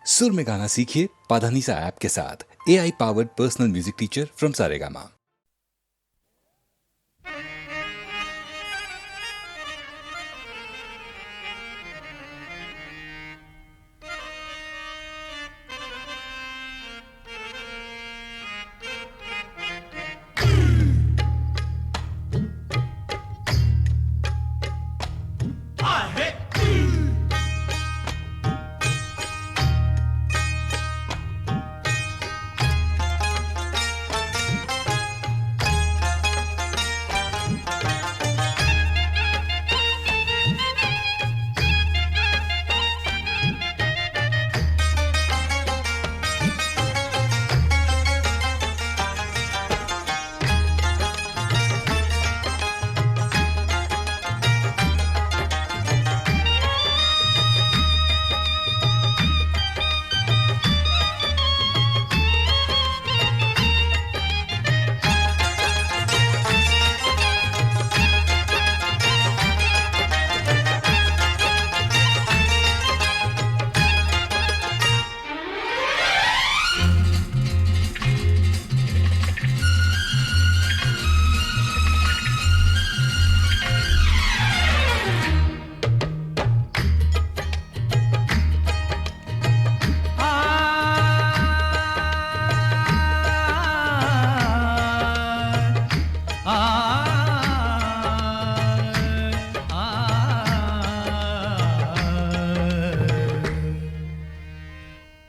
सुर में गाना सीखिए पाधानीसा ऐप के साथ। AI powered personal music teacher from Saregama.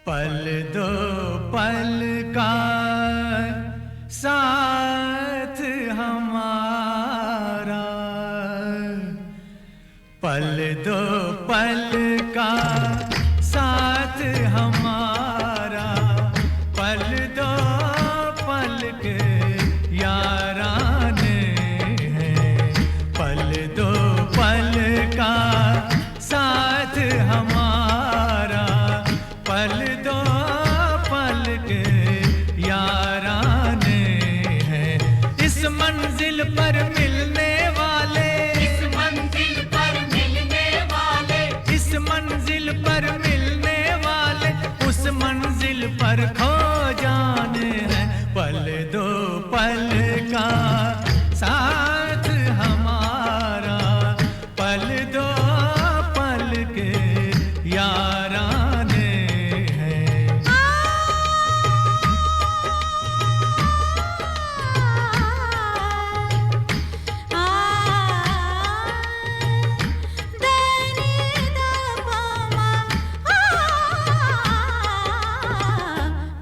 पल दो पल का साथ हमारा, पल दो पल का साथ हमारा, पल दो पल के याराने हैं, पल दो पल का साथ हमारा, पल दो पल के याराने हैं। इस मंजिल पर मिलने वाले, इस मंजिल पर मिलने वाले, इस मंजिल पर मिलने वाले, उस मंजिल पर खो जाने हैं। पल दो पल का साथ हमारा, पल दो पल के याराने हैं।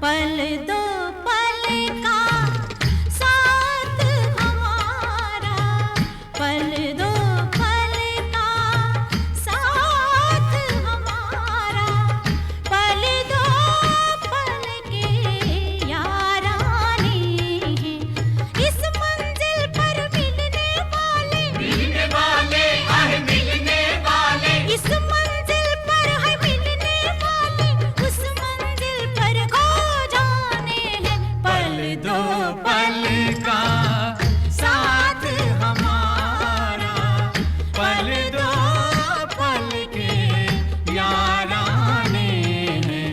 पल दो पल का साथ हमारा, पल दो पल का साथ हमारा, पल दो पल के याराने हैं। इस मंजिल पर मिलने वाले, मिलने वाले, आह मिलने वाले, इस मंजिल पर है मिलने वाले, उस मंजिल पर खो जाने हैं। पल दो पल का साथ हमारा, पल दो पल के याराने हैं।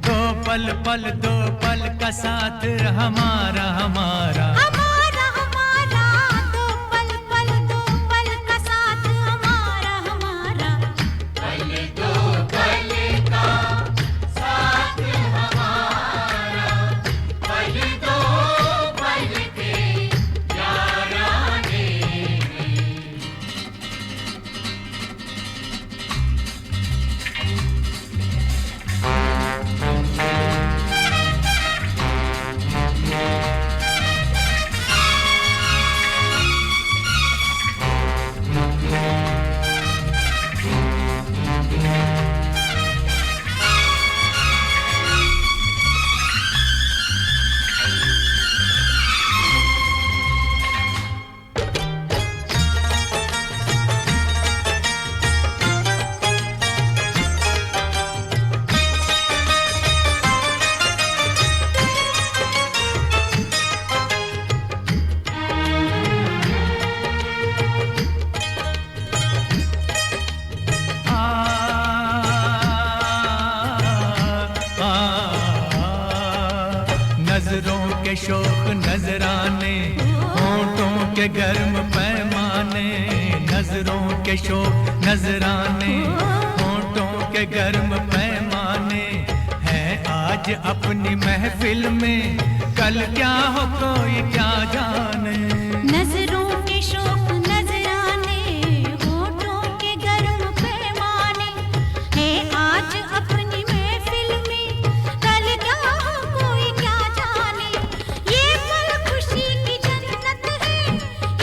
दो पल पल दो पल का साथ हमारा, हमारा हमारा हमारा, दो पल का साथ हमारा, हमारा, पल दो पल का साथ हमारा, पल दो पल के याराने हैं। नजरों के शोक नजराने, होंठों के गर्म पैमाने, नजरों के शोक नजराने, होंठों के गर्म पैमाने, है आज अपनी महफिल में, कल क्या हो कोई क्या जाने। नजरों के शोक नजराने, होठों के गर्म पैमाने, है आज अपनी महफिल में, कल क्या हो कोई क्या जाने। ये पल खुशी की जन्नत है,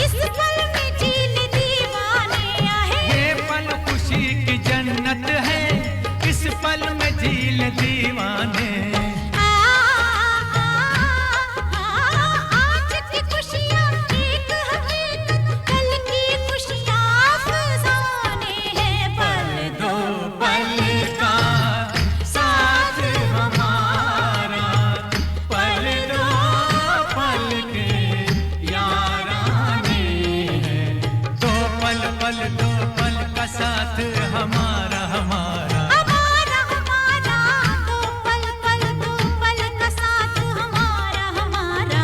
इस पल में झील दीवाने आहे। ये पल खुशी की जन्नत है, इस पल में झील दीवाने। आज की खुशियाँ एक हकीकत, कल की खुशियाँ अफसाने हैं। पल दो पल का साथ हमारा, पल दो पल के याराने हैं। दो पल का साथ हमारा हमारा। हमारा हमारा, दो पल का साथ हमारा हमारा।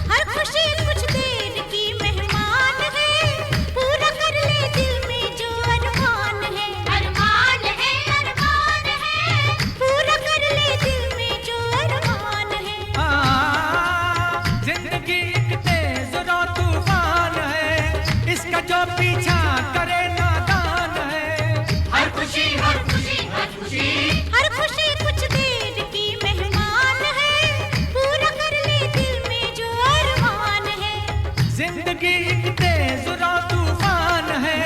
हर खुशी कुछ देर की मेहमान है, पूरा कर ले दिल में जो अरमान है। अरमान है, अरमान है, पूरा कर ले दिल में जो अरमान है। जिंदगी एक तेज रो तूफान है, इसका जो पीछा करे नादान है। हर खुशी कुछ देर की मेहमान है, पूरा कर ले दिल में जो अरमान है। जिंदगी एक तेज रो तूफान है,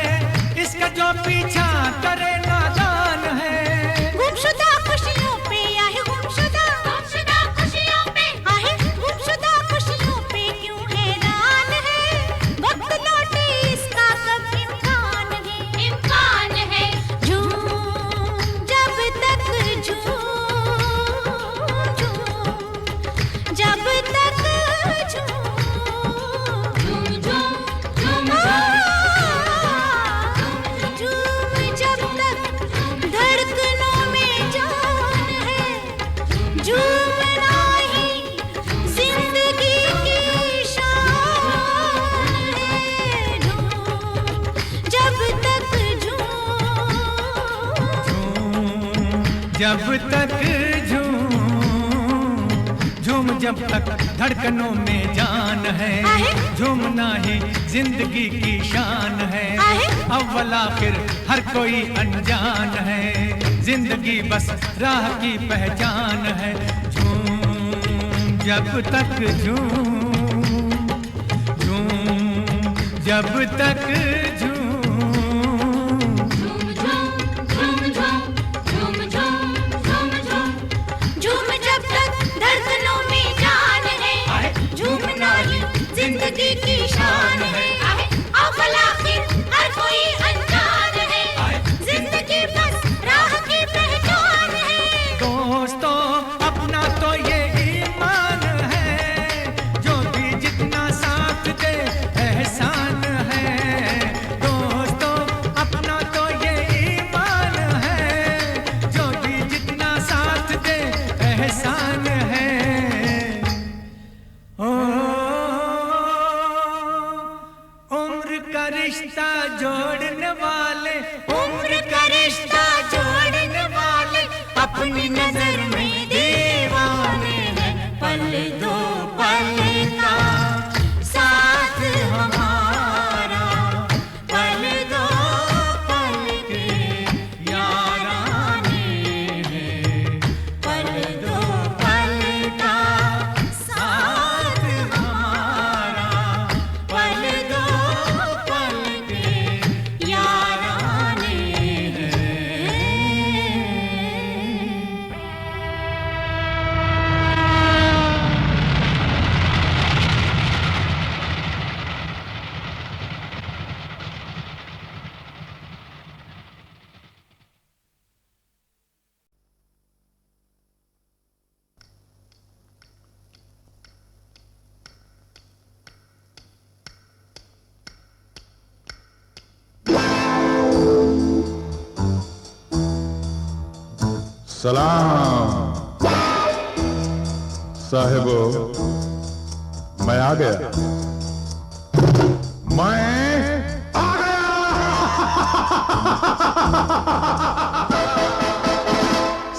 इसका जो पीछा करे नादान है। गुमशुदा खुशियों पे आहे, गुमशुदा खुशियों पे आहे, गुमशुदा खुशियों पे क्यों हैरान है। वक्त लौटे इसका कब इम्कान है। इम्कान है। झूम जब तक जब तक झूम जब तक धड़कनों में जान है। झूमना ही जिंदगी की शान है। जब तक झूम जब तक धड़कनों में जान है। झूमना ही जिंदगी की शान है। अव्वल आखिर हर कोई अनजान है, जिंदगी बस राह की पहचान है। झूम जब तक जब तक झूम जब तक धड़कनों में जान है। झूमना ही जिंदगी की शान है। अव्वल आखिर हर कोई अनजान है, जिंदगी बस राह की पहचान है। दोस्तों अपना तो ये ईमान है, जो भी जितना साथ दे एहसान है। सलाम साहिबो, मैं आ गया, मैं आ गया।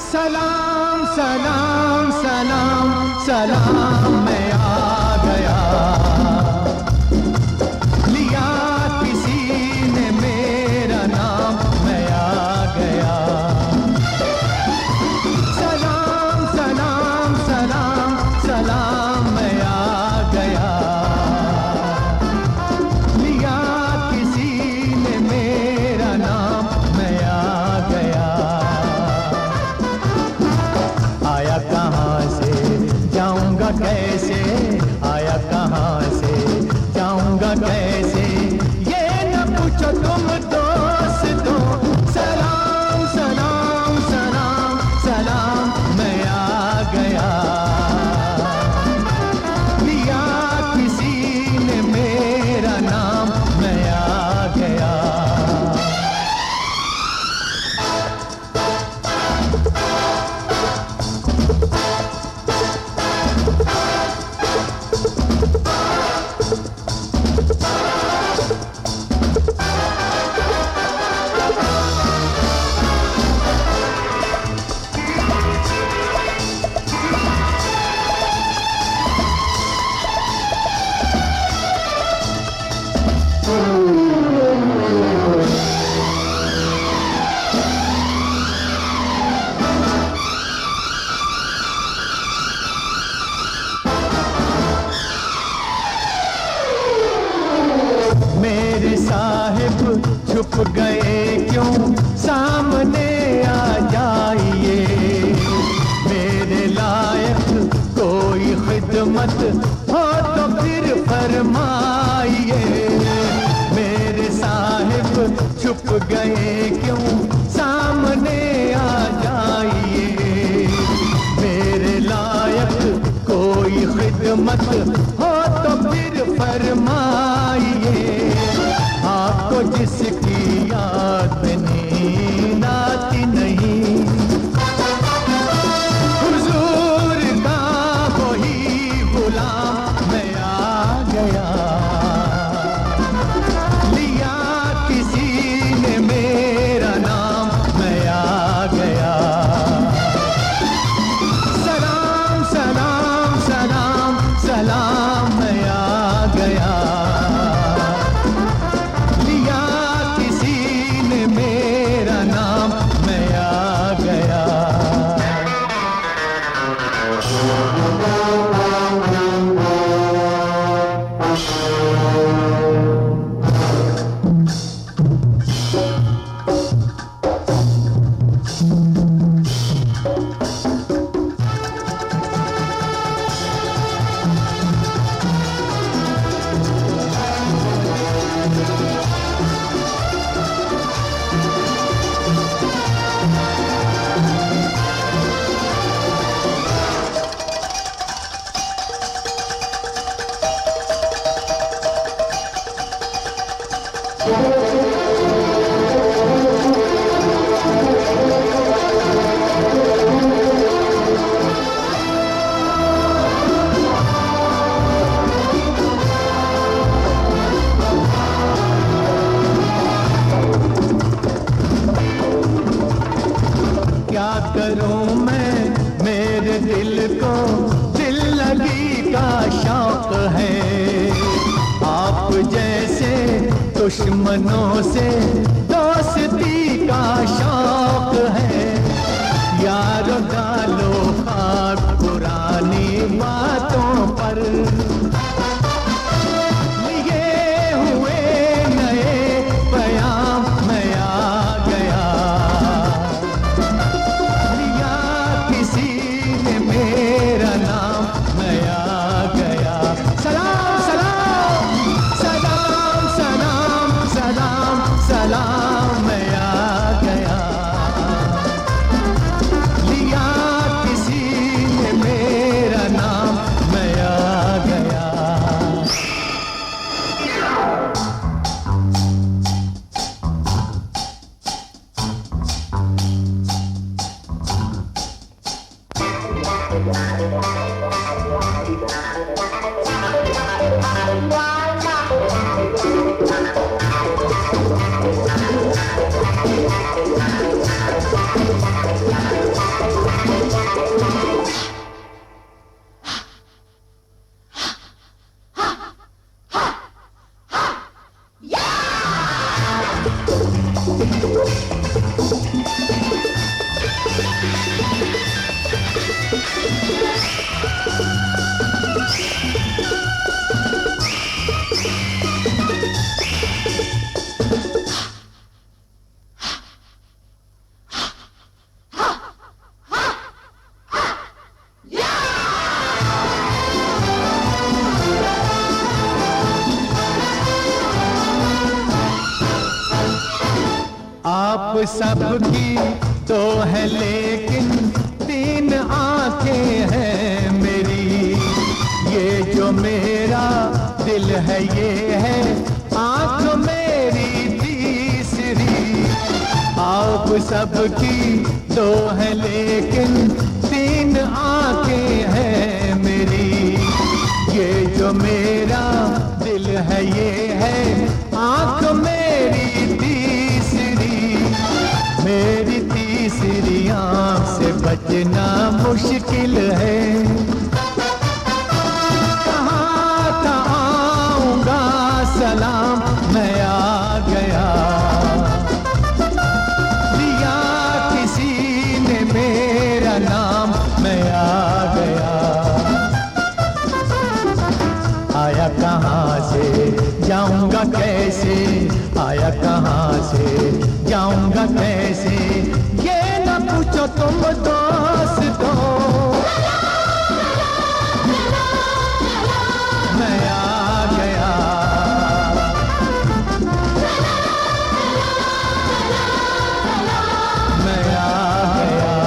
सलाम सलाम सलाम सलाम, मैं आ गया। लिया किसी ने मेरा नाम, मैं आ गया। सलाम सलाम सलाम सलाम, मैं आ गया। लिया किसी ने मेरा नाम, मैं आ गया। आया कहाँ से जाऊंगा कैसे, आया कहाँ से जाऊंगा कैसे, ये न पूछो तुम दोस्तों। सलाम सलाम सलाम सलाम, मैं आ गया। लिया किसी ने मेरा नाम, मैं आ गया। मेरे साहिब छुप गए क्यों, सामने आ जाइए। मेरे लायक कोई खिदमत हो तो फिर फरमाइए। मेरे साहिब छुप गए क्यों, सामने आ जाइए। मेरे लायक कोई खिदमत हो तो फिर फरमाइए। आपको जिसकी याद नींद आती नहीं, हुजूर का वही गुलाम, मैं आ गया। लिया किसी ने मेरा नाम, मैं आ गया। सलाम सलाम सलाम सलाम, मैं आ गया। लिया किसी ने मेरा नाम, मैं आ गया। क्या करूं मैं, मेरे दिल को दिल लगी का शौक है। आप जैसे दुश्मनों से दोस्ती का शौक है। यार डालो खाक पुरानी बातों पर, लिए हुए नए प्याम, मैं आ गया। लिया किसी ने मेरा नाम, मैं आ गया। सलाम सलाम सलाम सलाम सलाम सलाम, आप सबकी तो है लेकिन तीन आंखें हैं मेरी, ये जो मेरा दिल है ये है आंख मेरी तीसरी। आप सबकी तो है लेकिन तीन आंखें हैं मेरी, ये जो मेरा दिल है ये है आंख मेरी मेरी तीसरी आँख से बचना मुश्किल है। कहाँ था आऊँगा सलाम मैं आ गया, दिया किसी ने मेरा नाम मैं आ गया। आया कहाँ से जाऊँगा कैसे, आया कहाँ से जाऊँगा कैसे, ये न पूछो तुम दोस्तों। मैं आ गया, मैं आ गया, मैं आ गया।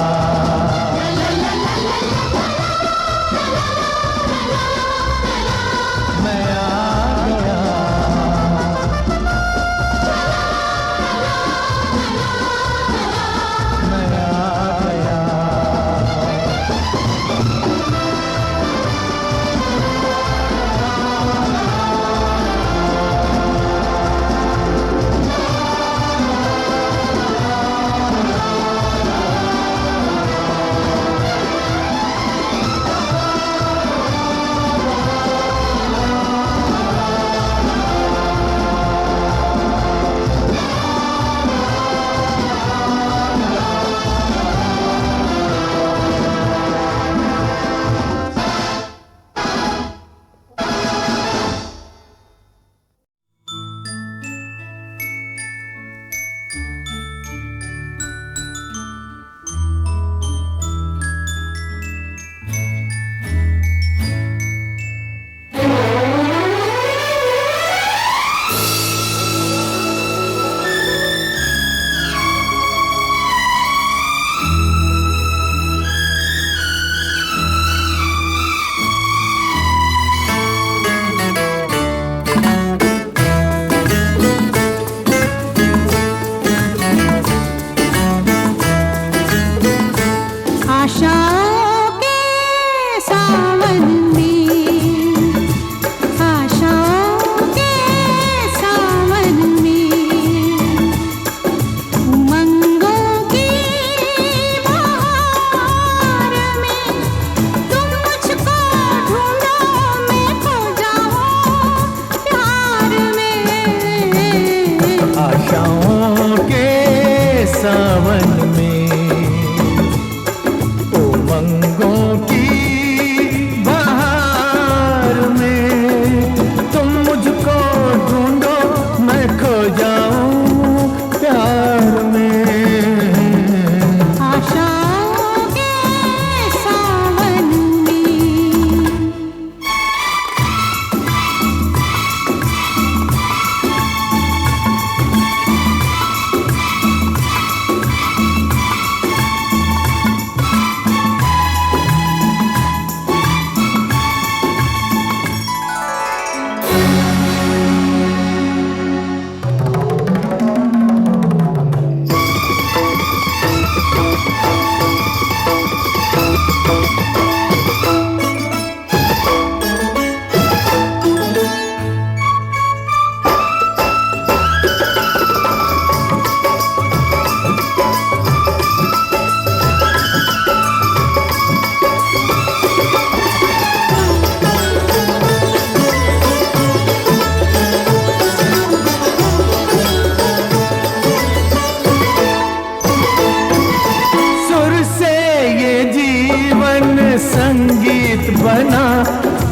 संगीत बना,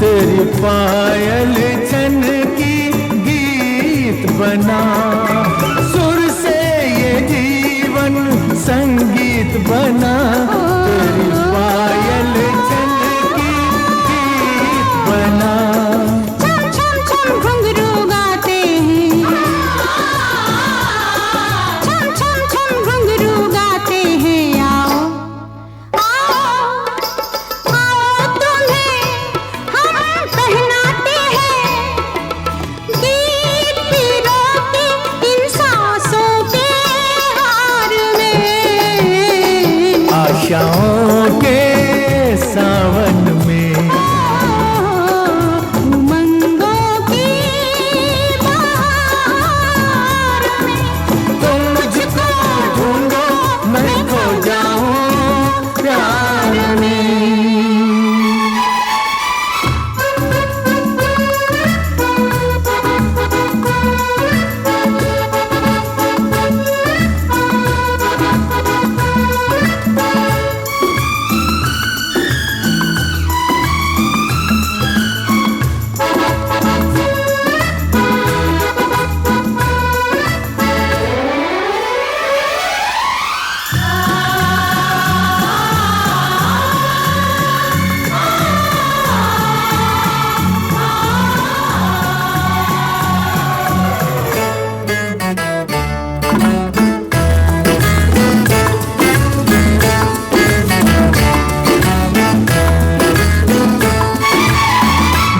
तेरी पायल छन की गीत बना। सुर से ये जीवन संगीत बना, तेरी पायल छन की गीत बना। छम छम छम घुंघरू गाते हैं, छम छम छम घुंघरू गाते हैं। आओ आओ आओ तुम्हें हम पहनाते हैं, गीत पीरों के इन सांसों के हार में। आशाओं के सावन में, उमंगों की बहार में। तुम मुझको ढूंढो, मैं खो जाऊं प्यार में।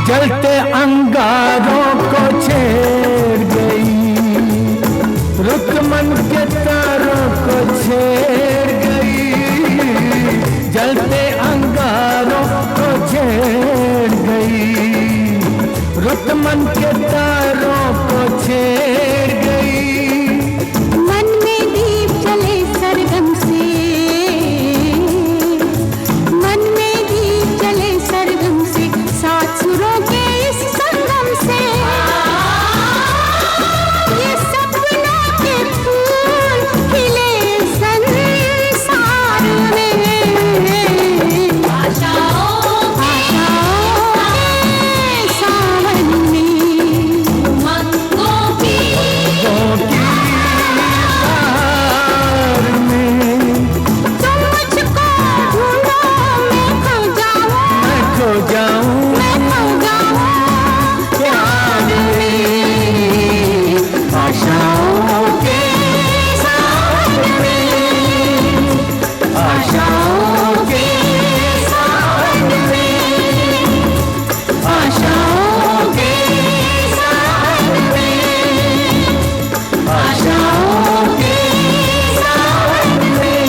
जलते अंगारों को छेड़ गई, रुक मन के तारों को छेड़ गई। जलते अंगारों को छेड़ गई, रुक मन के तारों को छेड़ गई। मन में दीप जले सरगम से, मन में दीप जले सरगम से, सात सुरों के इस संगम से। ये सपनों के फूल खिले संसार में। आशाओं के सावन में, उमंगों की बहार में, तुम मुझको ढूंढो, मैं खो जाऊं, मैं खो जाऊं मैं खो जाऊं प्यार में। आशाओं के सावन में, आशाओं के सावन में, आशाओं के सावन में, आशाओं के सावन में।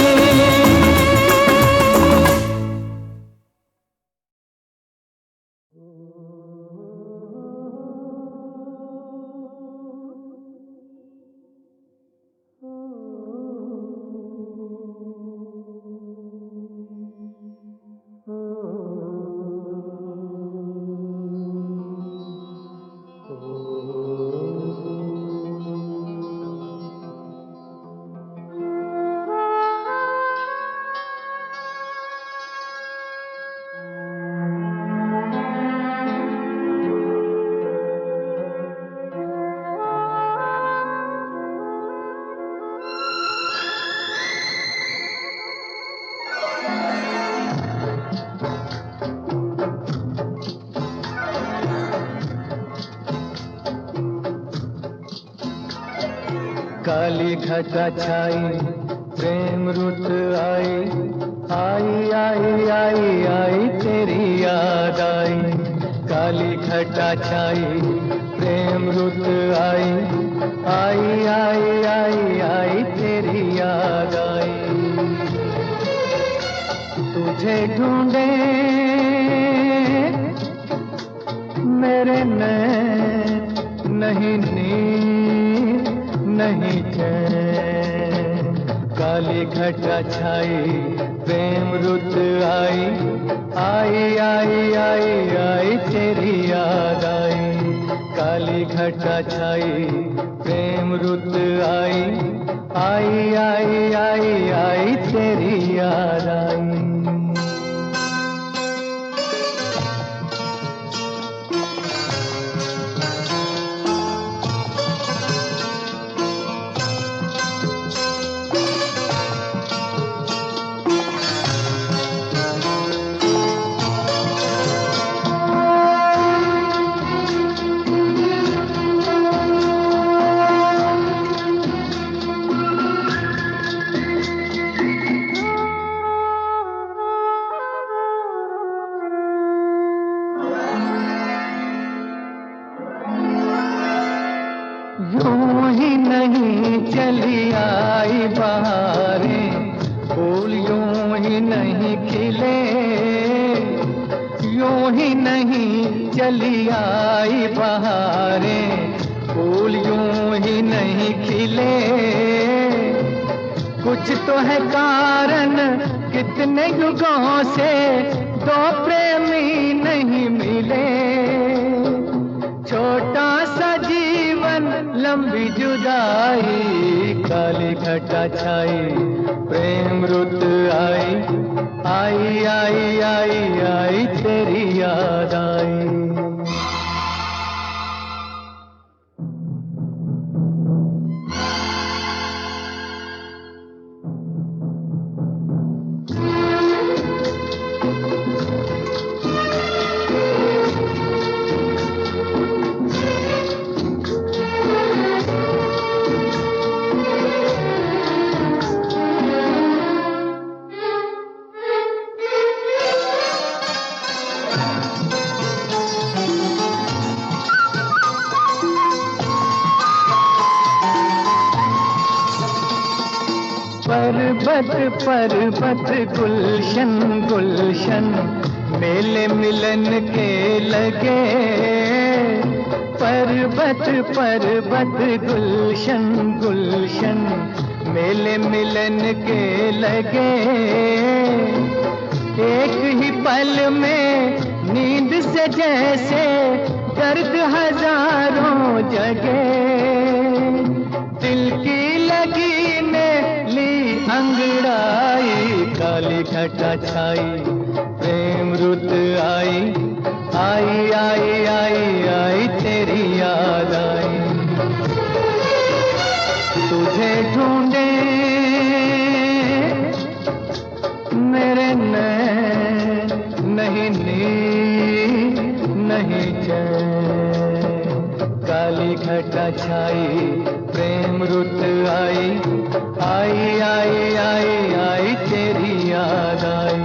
काली घटा छाई, प्रेम रुत आई, आई आई आई आई तेरी याद आई। काली घटा छाई, प्रेम रुत आई, आई आई आई आई तेरी याद आई। तुझे ढूंढे मेरे नैन, नहीं नींद नहीं चैन। काली घटा छाई, प्रेम रुत आई, आई आई आई आई तेरी याद आई। काली घटा छाई, प्रेम रुत आई, आई आई आई आई तेरी याद आई। खिले, यूं ही नहीं चली आई बहारें, फूल यूं ही नहीं खिले। कुछ तो है कारण, कितने युगों से दो प्रेमी नहीं मिले। छोटा सा जीवन लंबी जुदाई, काली घटा छाई प्रेम रुत आई, आई आई आई आई तेरी याद आई। पर्वत पर्वत गुलशन गुलशन मेले मिलन के लगे। पर्वत पर्वत गुलशन गुलशन मेले मिलन के लगे। एक ही पल में नींद से जैसे दर्द हजारों जगे। दिल की लगी ने ली अंगड़ाई, काली घटा छाई प्रेम रुत आई, आई आई आई आई तेरी याद आई। तुझे ढूंढे मेरे नैन, नहीं नींद नहीं चैन, काली घटा छाई प्रेम रुत आई, आई आई आई आई तेरी याद आई।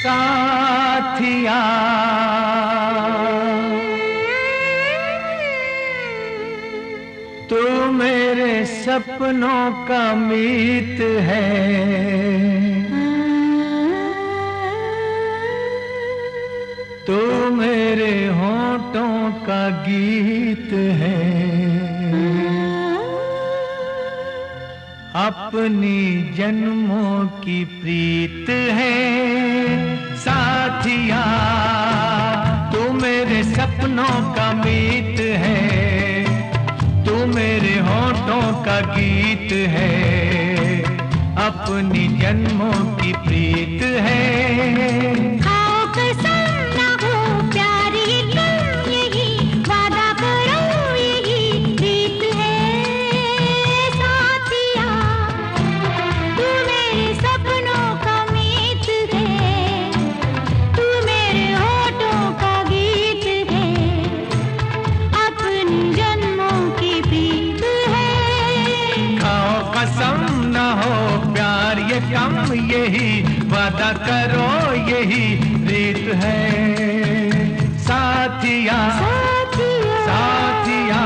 साथिया तू मेरे सपनों का मीत है, तू मेरे होठों का गीत है। अपनी जन्मों की प्रीत है साथिया, तू मेरे सपनों का मीत है, तू मेरे होठों का गीत है। अपनी जन्मों की प्रीत है। खाओ कसम ना हो प्यारी तुम, यही वादा करो यही रीत है साथिया, तू मेरे सपनों का मीत है, तू मेरे होठों का गीत है। अपनी जन्मों की प्रीत है। खाओ कसम न हो प्यार ये कम, यही वादा करो यही रीत है साथिया साथिया।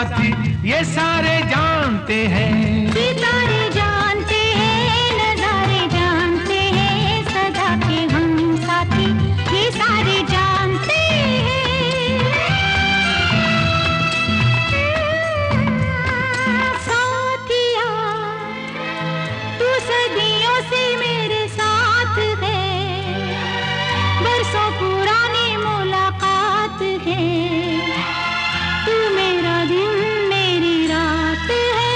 साथी ये सारे जानते हैं, सितारे जानते हैं, नजारे जानते हैं, सदा के हम साथी ये सारे जानते हैं। साथिया तू सदियों से मेरे साथ है, बरसों पुरानी मुलाकात है, तू मेरा दिन मेरी रात है।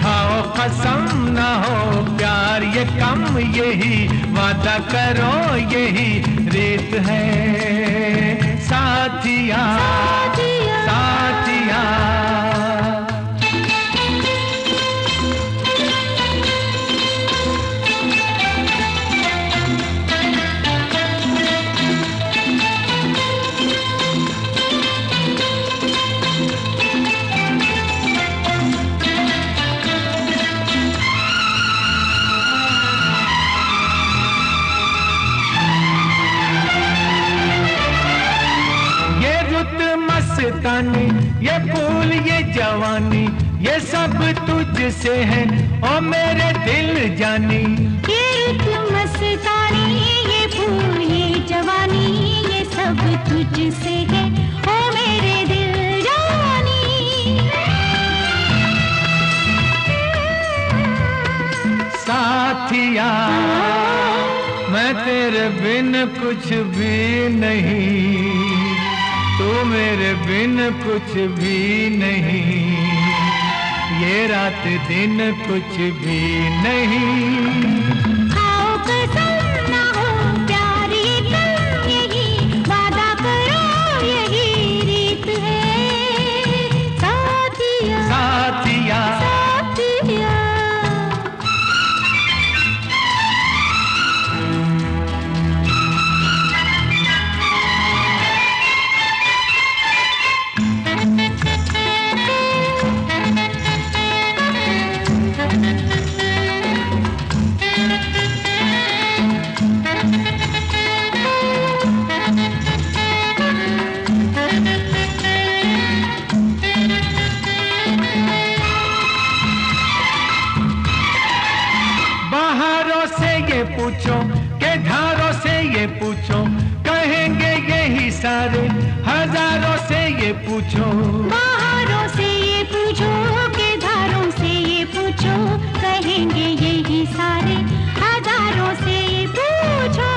खाओ कसम ना हो प्यार ये कम, यही वादा करो यही रीत है। साथिया साथिया साथिया मस्तानी ये फूल ये जवानी ये सब तुझसे है ओ मेरे दिल जानी। ये रुत मस्तानी ये फूल ये जवानी ये सब तुझसे है ओ मेरे दिल जानी। साथिया मैं तेरे बिन कुछ भी नहीं, तू मेरे बिन कुछ भी नहीं, ये रात दिन कुछ भी नहीं। खाओ कसम ना हो प्यार ये कम, यही वादा करो यही रीत है। साथिया साथिया साथिया बाहरों से ये पूछो के धारों से ये पूछो, कहेंगे यही सारे हजारों से ये पूछो। बाहरों से ये पूछो के धारों से ये पूछो, कहेंगे यही सारे हजारों से ये पूछो।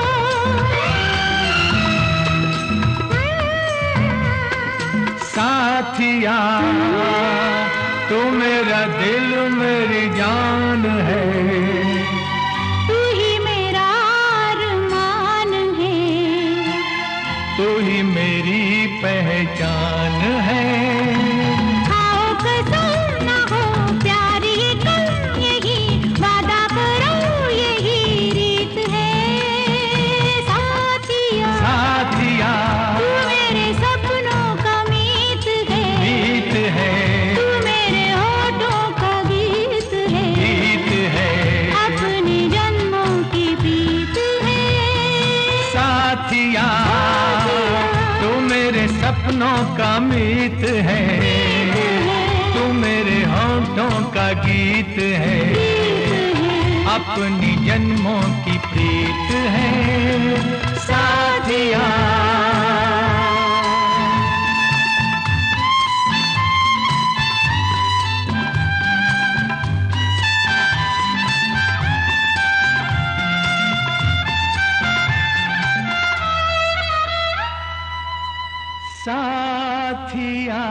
साथिया तू मेरा दिल मेरी जान है, तू ही मेरा अरमान है, तू ही मेरी पहचान है। खाओ कसम ना हो प्यार ये कम, यही वादा करो यही रीत है। साथिया साथिया तू मेरे सपनों का मीत है, गीत है तू मेरे होठों का गीत है, गीत है। अपने जन्मों की प्रीत है। साथिया तू मेरे सपनों का मीत है, तू मेरे होठों का गीत है, अपनी जन्मों की प्रीत है। साथिया साथिया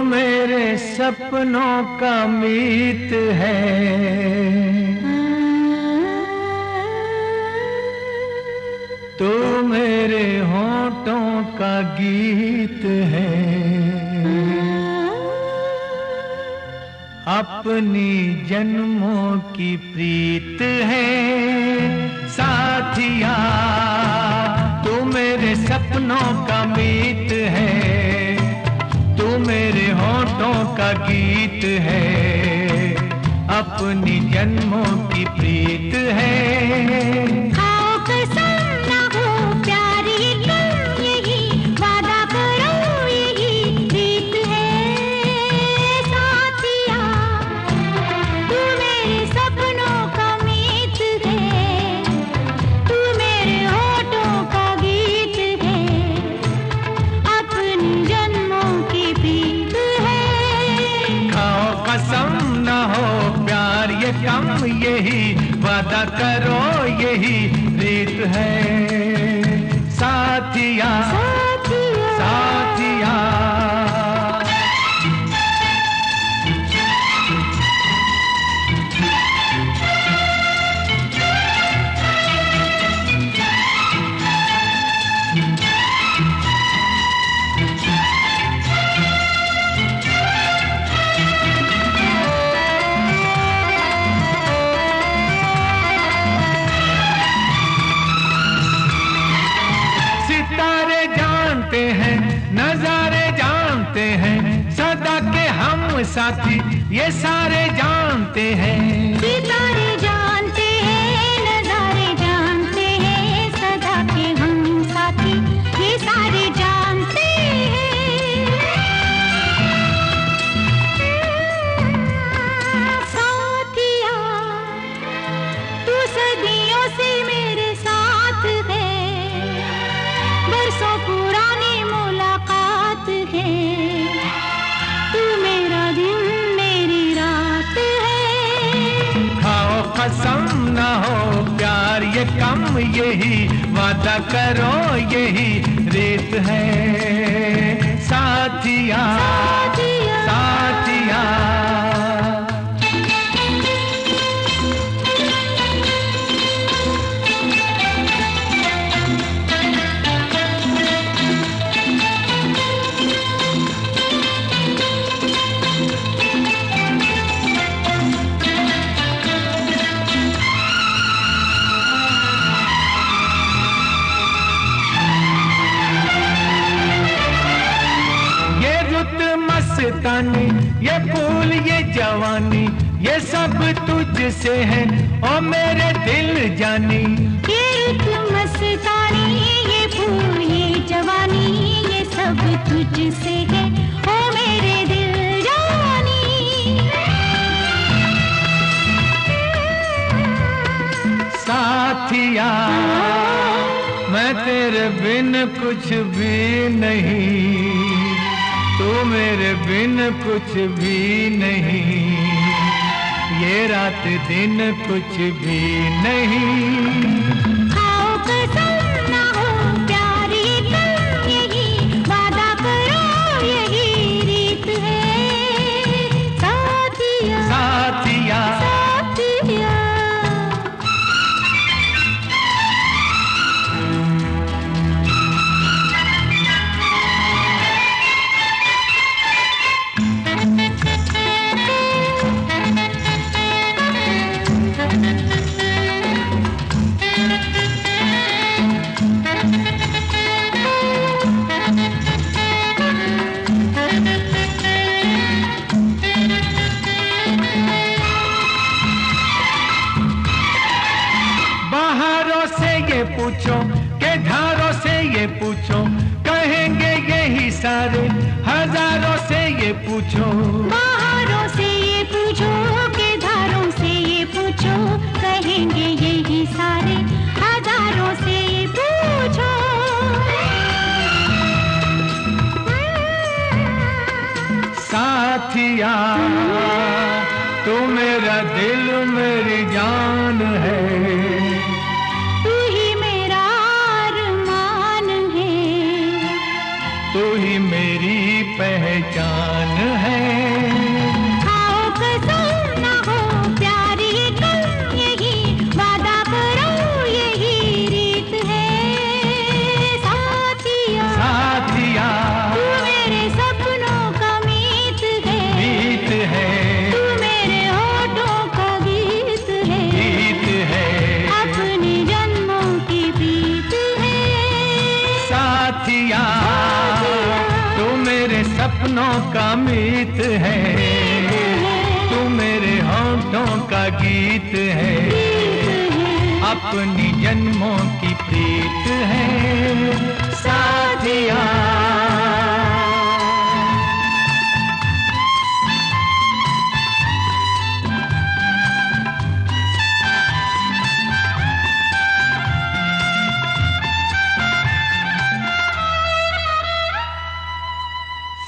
मेरे सपनों का मीत है, तू मेरे होठों का गीत है। अपनी जन्मों की प्रीत है साथिया, तू मेरे सपनों का मीत है, तू मेरे होठों का गीत है। अपनी जन्मों की प्रीत है। खाओ कसम ना हो प्यार ये तुम यही वादा करो यही रीत है साथिया, तू मेरे सपनों का मीत है, तू मेरे होठों का गीत है। अपनी जन्मों की प्रीत है। खाओ कसम ना हो प्यार ये कम यही वादा करो यही रीत है साथिया, साथिया। सितारे जानते हैं नजारे जानते हैं, सदा के हम साथी ये सारे जानते हैं। सितारे जानते हैं नजारे जानते हैं, सदा के हम साथी ये सारे जानते हैं। साथिया तू सदियों से मेरे साथ है, बरसों पुरानी मुलाकात है, तू मेरा दिन मेरी रात है। खाओ कसम ना हो प्यार ये कम यही वादा करो यही रीत है साथिया, साथिया। मस्तानी ये फूल ये जवानी ये सब तुझसे है ओ मेरे दिल जानी। ये रुत मस्तानी ये फूल ये जवानी ये सब तुझसे है ओ मेरे दिल जानी। साथिया मैं तेरे बिन कुछ भी नहीं, तू मेरे बिन कुछ भी नहीं, ये रात दिन कुछ भी नहीं। खाओ कसम ना हो प्यार ये तुम यही वादा करो यही रीत है साथिया, साथिया। साथिया। पूछो के धारों से ये पूछो कहेंगे यही सारे, हजारों से ये पूछो बाहरों से ये पूछो के धारों से ये पूछो कहेंगे यही सारे, हजारों से ये पूछो। साथिया तू मेरा दिल मेरी जान है, तू ही मेरी पहचान है। खाओ कसम ना हो प्यार ये कल, यही वादा करो यही रीत है। साथिया साथिया तू मेरे सपनों का मीत है। गीत है, तू मेरे होठों का गीत है। गीत है, अपने जन्मों की प्रीत है। साथिया तू मेरे सपनों का मीत है, तू मेरे होठों का गीत है, अपनी जन्मों की प्रीत है। साथिया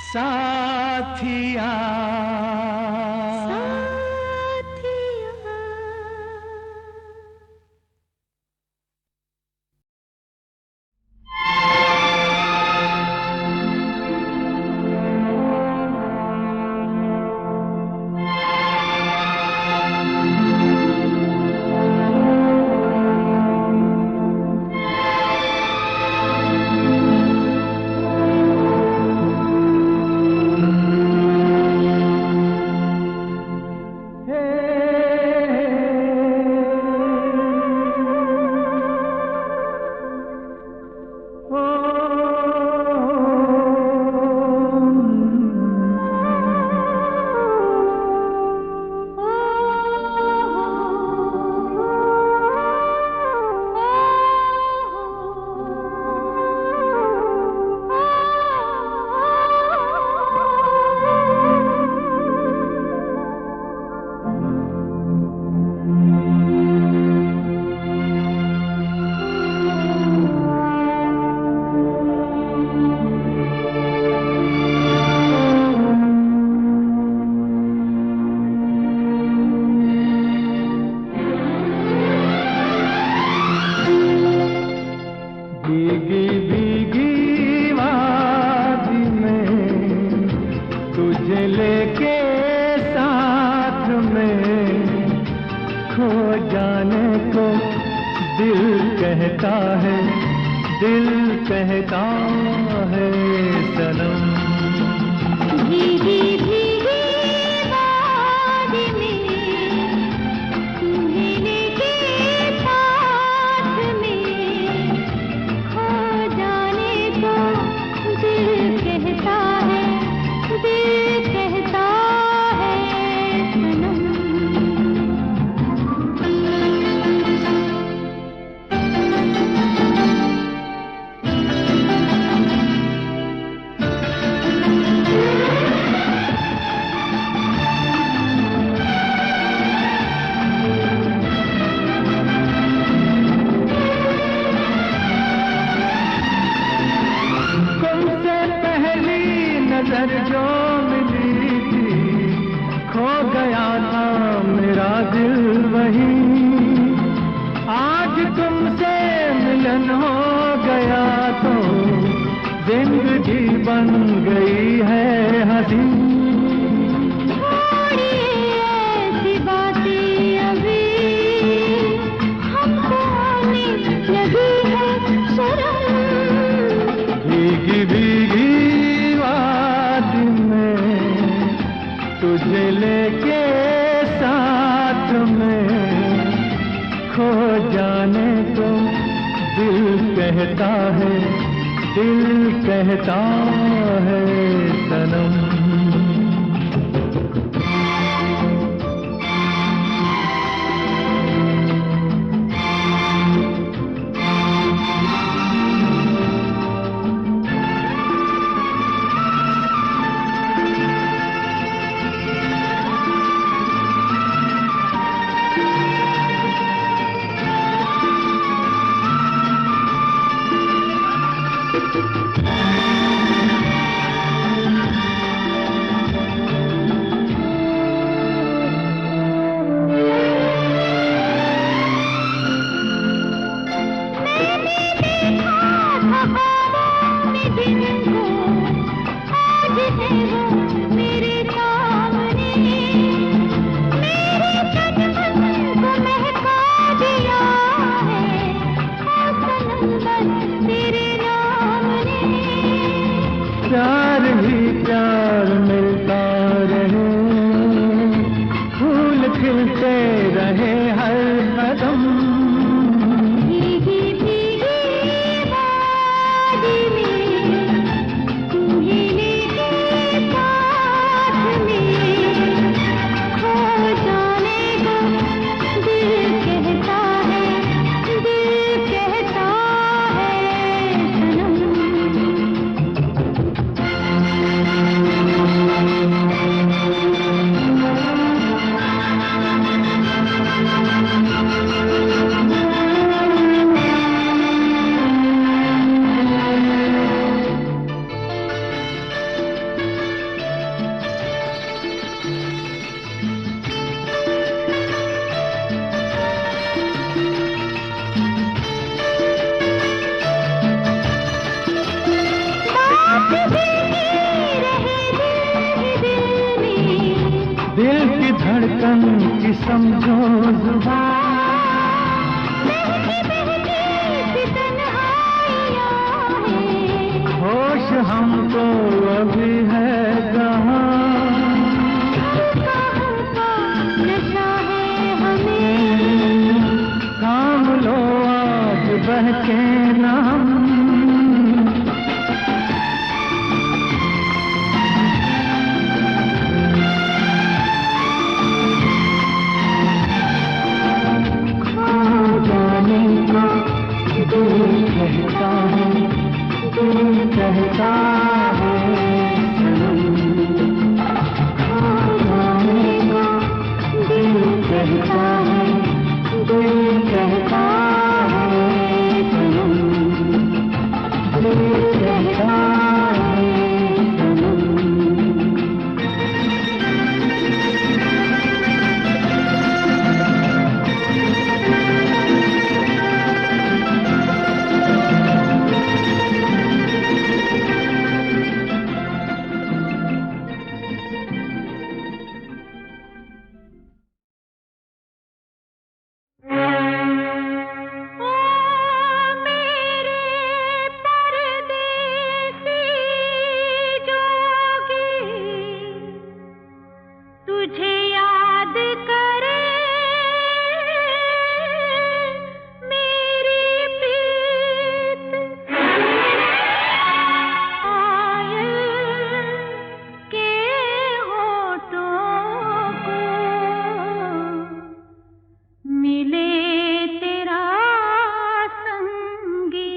साथिया भीगी भीगी वादी में तुझे लेके साथ में खो जाने को दिल कहता है, दिल कहता है सनम। भीगी भीगी वादी में तुम्हें लेके साथ में खो जाने को दिल कहता है, दिल कहता है सनम। तुमसे पहली नजर जो मिली थी, खो गया था मेरा दिल वही। आज तुमसे मिलन हो गया तो जिंदगी बन गई है हंसी। छोड़िए ऐसी बातें अभी, हमको आने लगी है शर्म। भीगी भीगी वादी में तुझे लेके साथ में खो जाने को दिल कहता है, दिल कहता है सनम। मैंने देखा था ख्वाबों में जिनको प्यार ही प्यार मिलता रहे, फूल खिलते रहे हर कदम। भीगी भीगी वादी में तुम्हें लेके साथ में खो जाने को दिल कहता है सनम। दिल की धड़कन की समझो जुबान, होश हमको अभी है जहाँ, नशा है हमें काम लो आज बहके नाम। दिल कहता है सनम, खो जाने को दिल कहता है सनम, दिल कहता है सनम। तुझे याद करे मेरी प्रीत आयल के होठों को मिले तेरा संगीत।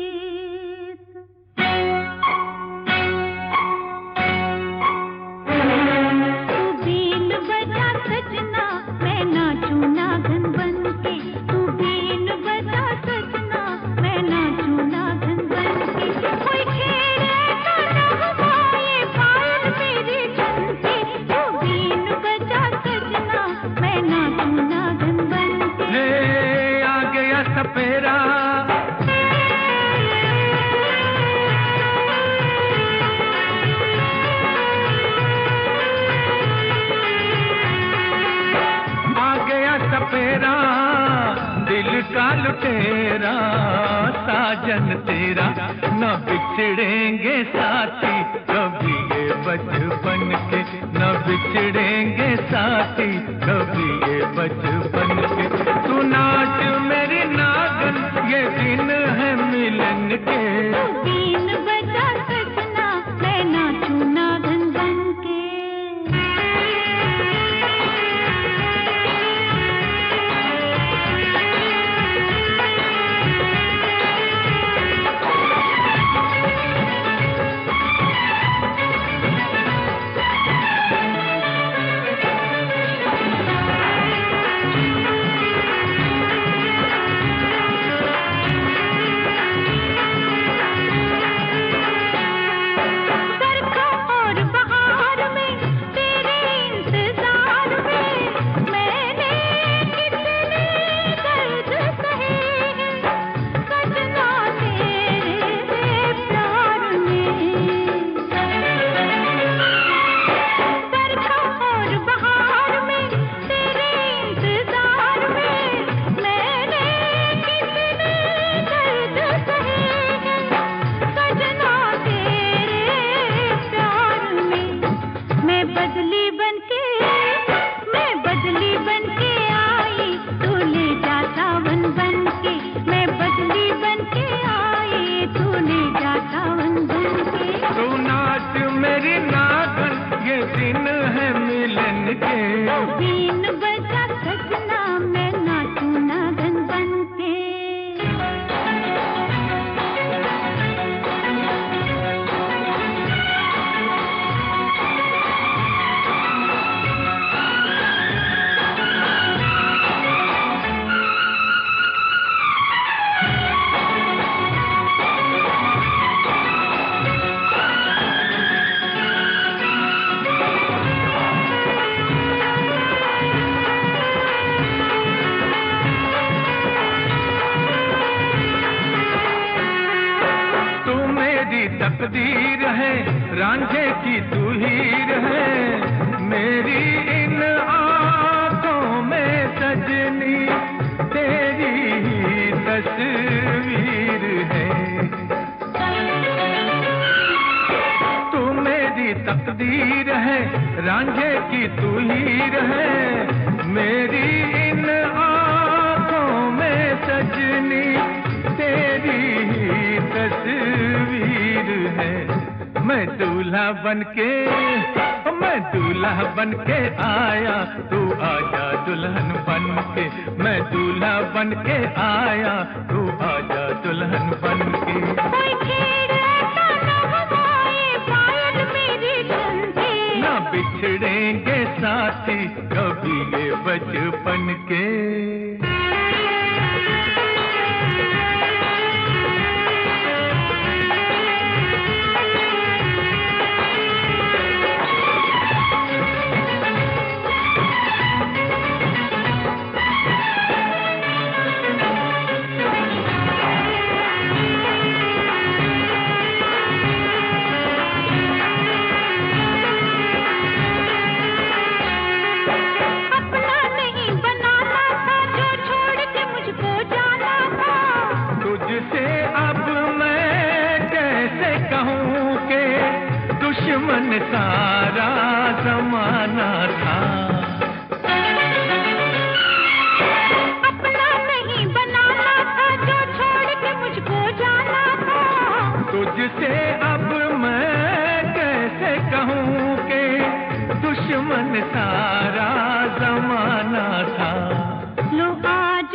सजना मैं नाचूं नागन बनके, तू बीन बजा सजना मैं नाचूं नागन बनके। कोई छेड़े तो नगमा ये पायल मेरी झनके, तू बीन बजा सजना मैं नाचूं नागन बनके। हे आ गया सपेरा, सपेरा दिल का लुटेरा, साजन तेरा न बिछड़ेंगे साथी कभी ये बचपन के, न बिछड़ेंगे साथी कभी ये बचपन के। तू नाच मेरी नागन ये दिन है मिलन के, बीन बजा सजना मैं नाचूं नागन बनके। रहे, रांझे की तू ही रहे, मेरी इन आंखों में सजनी तेरी ही तस्वीर है। तू मेरी तकदीर है, रांझे की तू ही रहे, मेरी इन आंखों में सजनी तेरी ही तस्वीर है। मैं दूल्हा बनके आया, तू आजा दुल्हन बनके। मैं दूल्हा बनके आया, तू आजा दुल्हन बनके। कोई छेड़ ऐसा न हवाए पायल मेरी ठंडे, ना बिछड़ेंगे साथी कभी ये बचपन के। दुश्मन सारा जमाना था, अपना नहीं बनाना था जो छोड़ के मुझको जाना था। तुझसे अब मैं कैसे कहूँ के दुश्मन सारा जमाना था। लो आज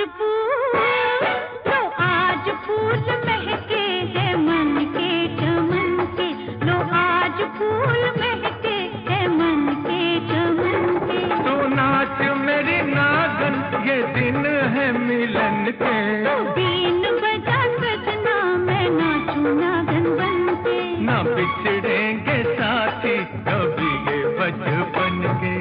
फूल महके हैं मन के चमन के, लो आज फूल महके हैं मन के चमन के। तू नाच मेरी नागन, ये दिन है मिलन के। तू बीन बजा सजना, मैं नाचूं नागन बनके। ना बिछड़ेंगे साथी कभी ये बचपन के।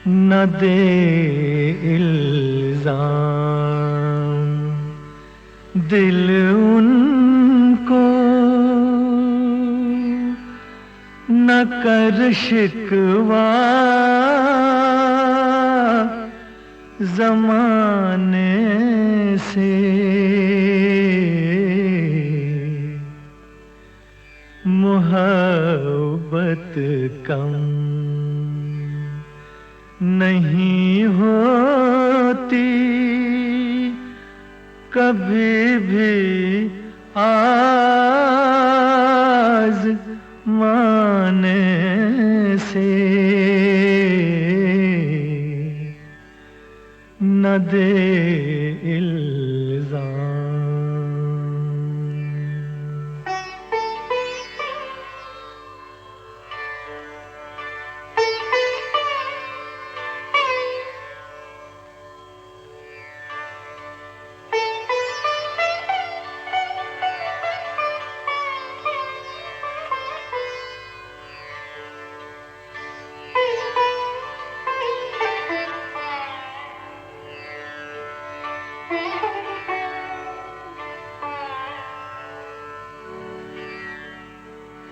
न दे इल्जाम दिल उनको, न कर शिकवा ज़माने से। मोहब्बत कम नहीं होती कभी भी आज़माने से। न दे इल्ज़ाम।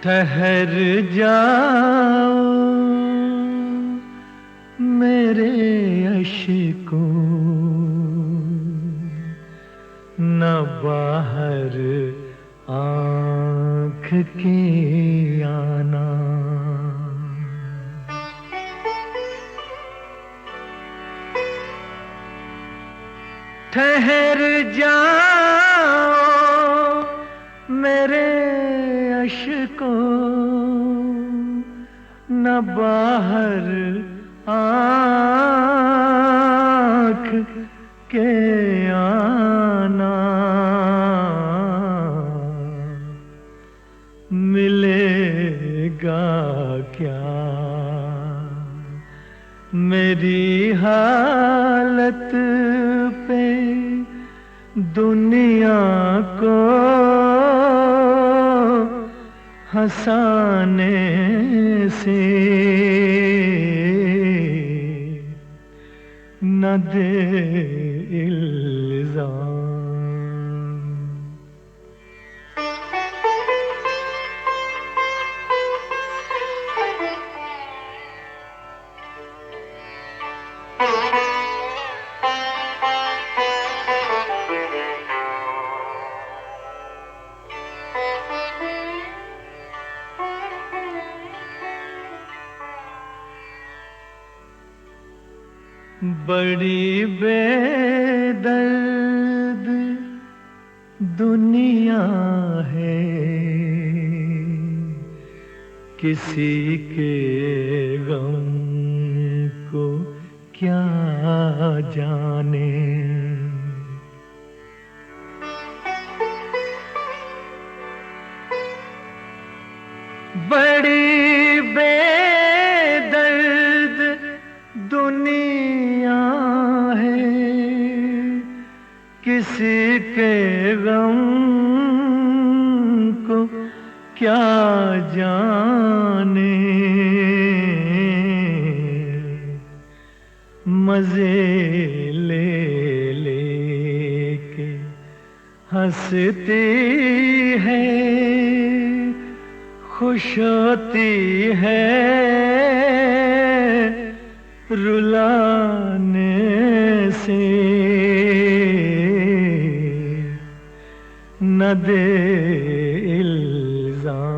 ठहर जाओ मेरे अश्कों न बाहर आँख के आना। ठहर जाओ मेरे अश्कों न बाहर आँख के आना। मिलेगा क्या मेरी हालत पे दुनिया को हंसाने से। न दे इल्जाम बड़ी बेदर्द दुनिया है किसी के गम को क्या जाने। बड़ी बेदर्द दुनिया है किसी के गम को क्या जाने। मजे ले लेके हंसती है खुश होती है रुलाने से। न दे इल्जाम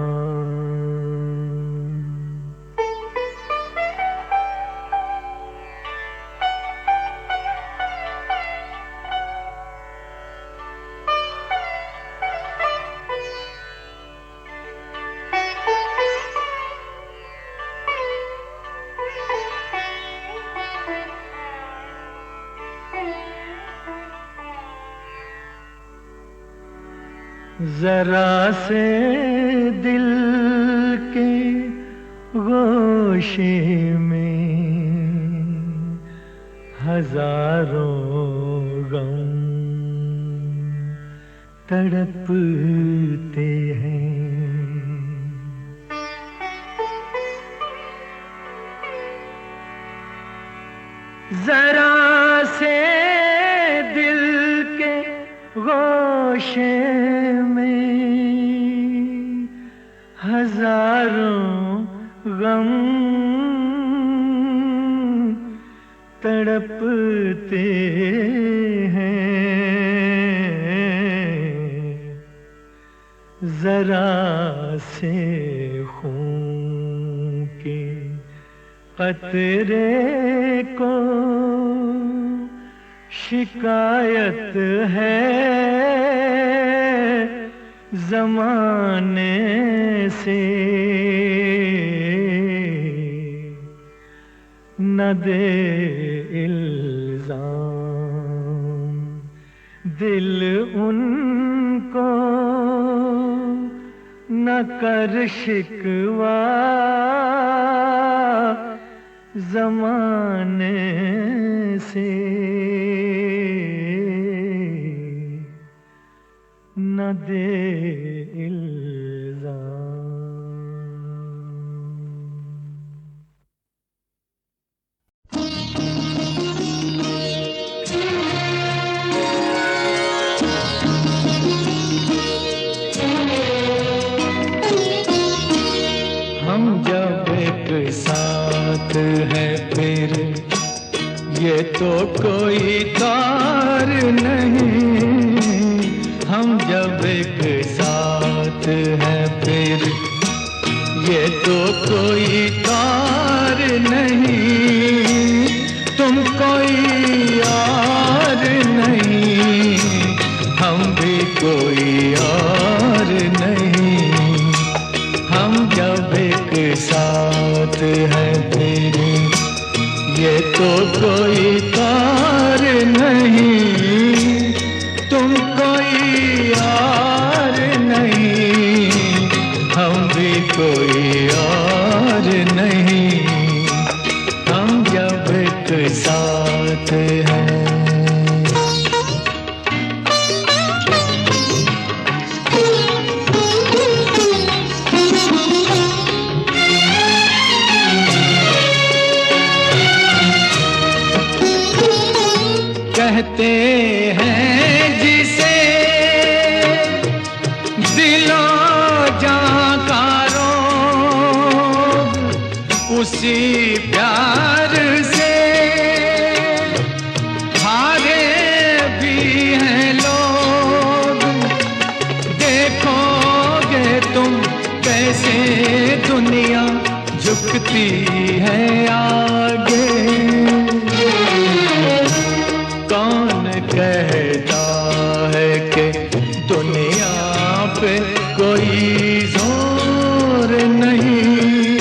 जरा से दिल के गोशे में हजारों गम तड़पते हैं। जरा से दिल के गोशे में हजारों गम तड़पते हैं। जरा से खून के कतरे को शिकायत है ज़माने से। न दे इल्जाम दिल उनको न कर शिकवा ज़माने से। न दे इल्जाम हम जब एक साथ है फिर ये तो कोई तार नहीं, हम जब एक साथ हैं फिर ये तो कोई तार नहीं, तुम कोई और नहीं, हम भी कोई और नहीं, हम जब एक साथ हैं फिर ये तो कोई तार नहीं, तुम कोई और नहीं, हम भी कोई और नहीं, हम जब एक साथ हैं। कहते हैं जिसे दिलो जाकारो, उसी प्यार से हारे भी हैं लोग। देखोगे तुम कैसे दुनिया झुकती है आगे, कौन कहता है कि दुनिया पे कोई जोर नहीं,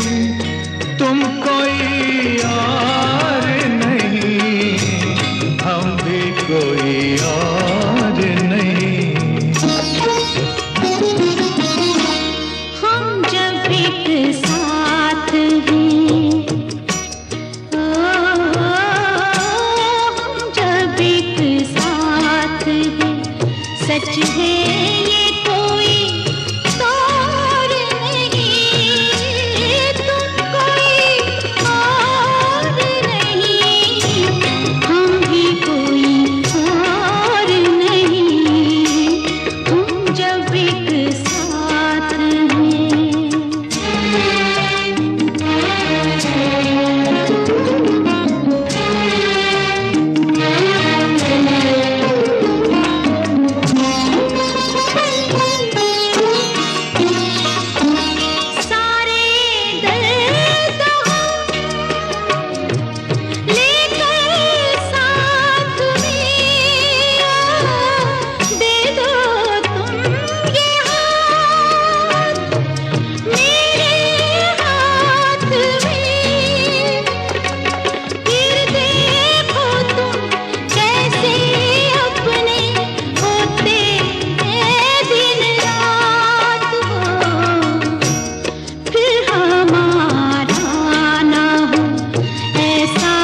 तुम कोई और नहीं, हम भी कोई और नहीं। हम जब एक साथ हैं, हम जब एक साथ हैं, सच है ये कोई तार नहीं, तुम कोई और नहीं, हम भी कोई और नहीं, हम जब एक साथ हैं। सारे दर्द लेकर साथ में दे दो तुम ये हाथ मेरे हाथ में, फिर देखो तुम कैसे अपने होते हैं दिन रात हो, फिर हमारा ना हो ऐसा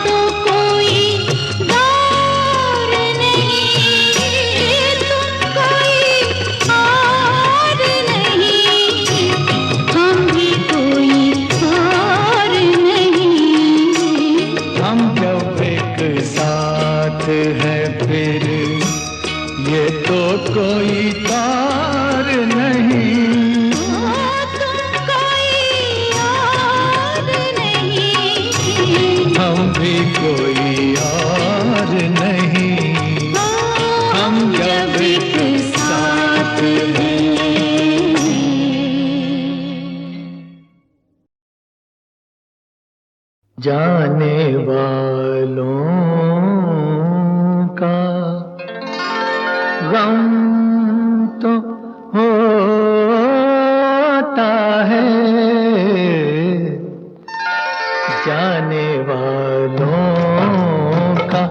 तो कोई दौर नहीं, तुम कोई और नहीं, हम भी कोई और नहीं। हम जब एक साथ हैं फिर ये तो कोई तार नहीं, तुम कोई और नहीं, हम भी कोई और नहीं, हम जब एक साथ हैं। जाने वालों का गम तो होता है, जाने वालों का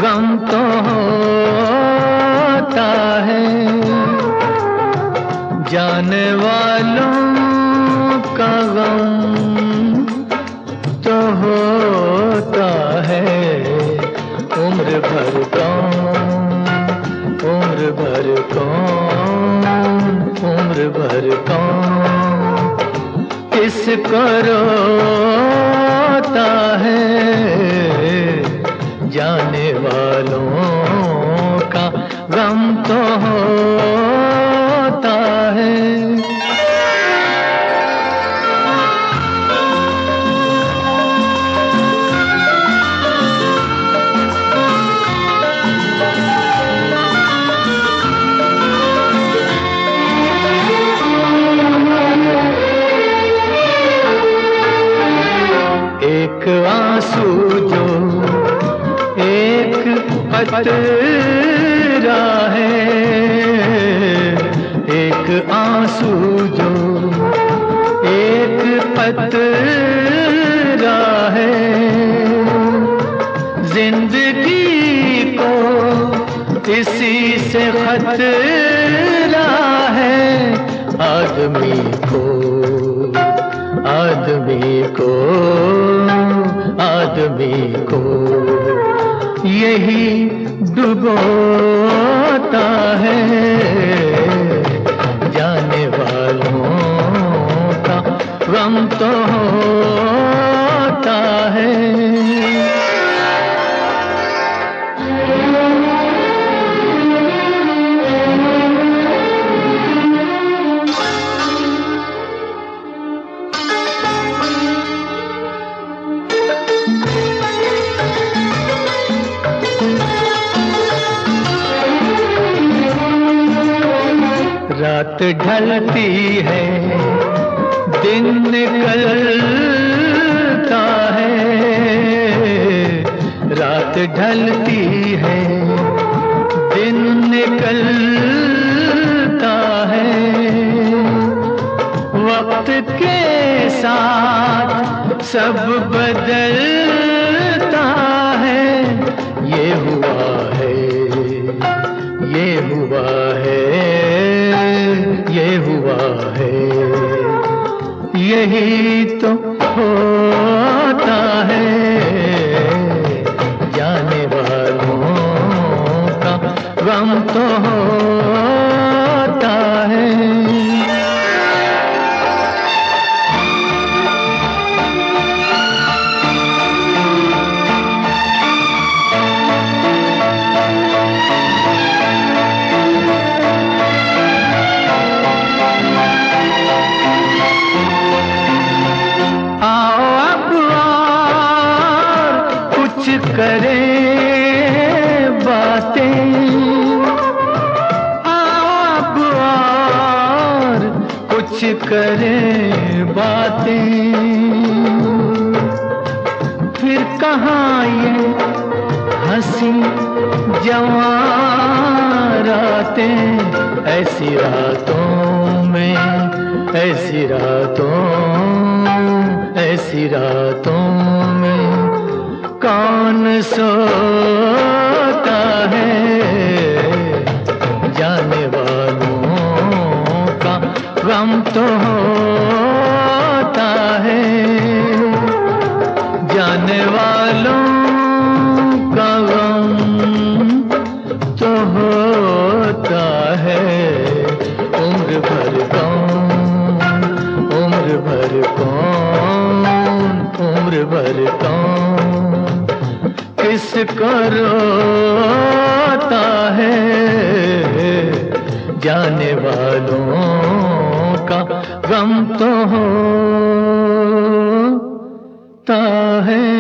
गम तो होता है, जाने वालों का गम तो होता है, उम्र भर कौन, उम्र भर कौन, उम्र भर कौन किसको रोता है, जाने वालों का गम तो होता है। पतरा है, एक आंसू जो एक पतरा है, जिंदगी को इसी से खतरा है। आदमी को आदमी को आदमी को यही डुबोता है। जाने वालों का गम तो होता है। रात ढलती है, दिन निकलता है। रात ढलती है, दिन निकलता है। वक्त के साथ सब बदलता है। ये हुआ है, ये हुआ है, ये हुआ है। यही तो होता है। जाने वालों का गम तो होता है। करें बातें, आप और कुछ करें बातें। फिर कहाँ ये हंसी जवां रातें, ऐसी रातों में, ऐसी रातों, ऐसी रातों में कौन सोता है। जाने वालों का गम तो होता है। जाने वालों का गम तो होता है। उम्र भर कौन, उम्र भर कौन, उम्र भर कौन किसको रोता है। जाने वालों का गम तो होता है।